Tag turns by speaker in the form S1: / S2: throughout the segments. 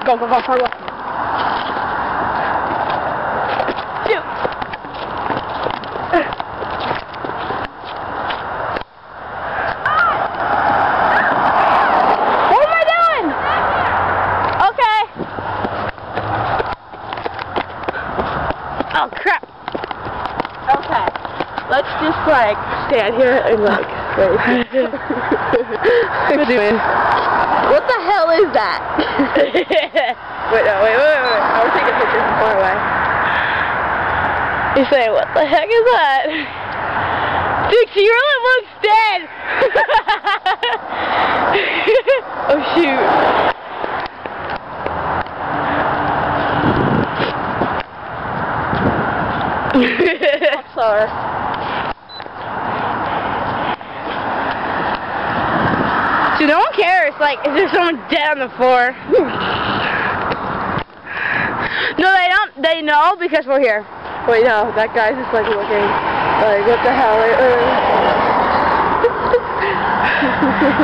S1: Go, go, go, go. Shoot. What am I doing? Okay. Oh, crap. Okay. Let's just, like, stand here and, like, wait. What are you doing? What the hell is that? Wait, no, wait. I was taking a picture from far away. You say, what the heck is that? Dude, she really looks dead! Oh, shoot. I'm sorry. So no one cares, like, is there someone dead on the floor? No, they don't, they know because we're here. Wait, no, that guy's just like looking, like, what the hell?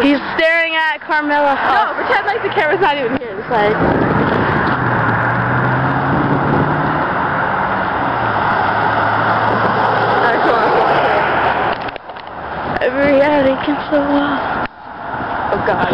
S1: He's staring at Carmela. No, pretend like the camera's not even here, just like. Alright, come on. Every attic can so well. Oh God.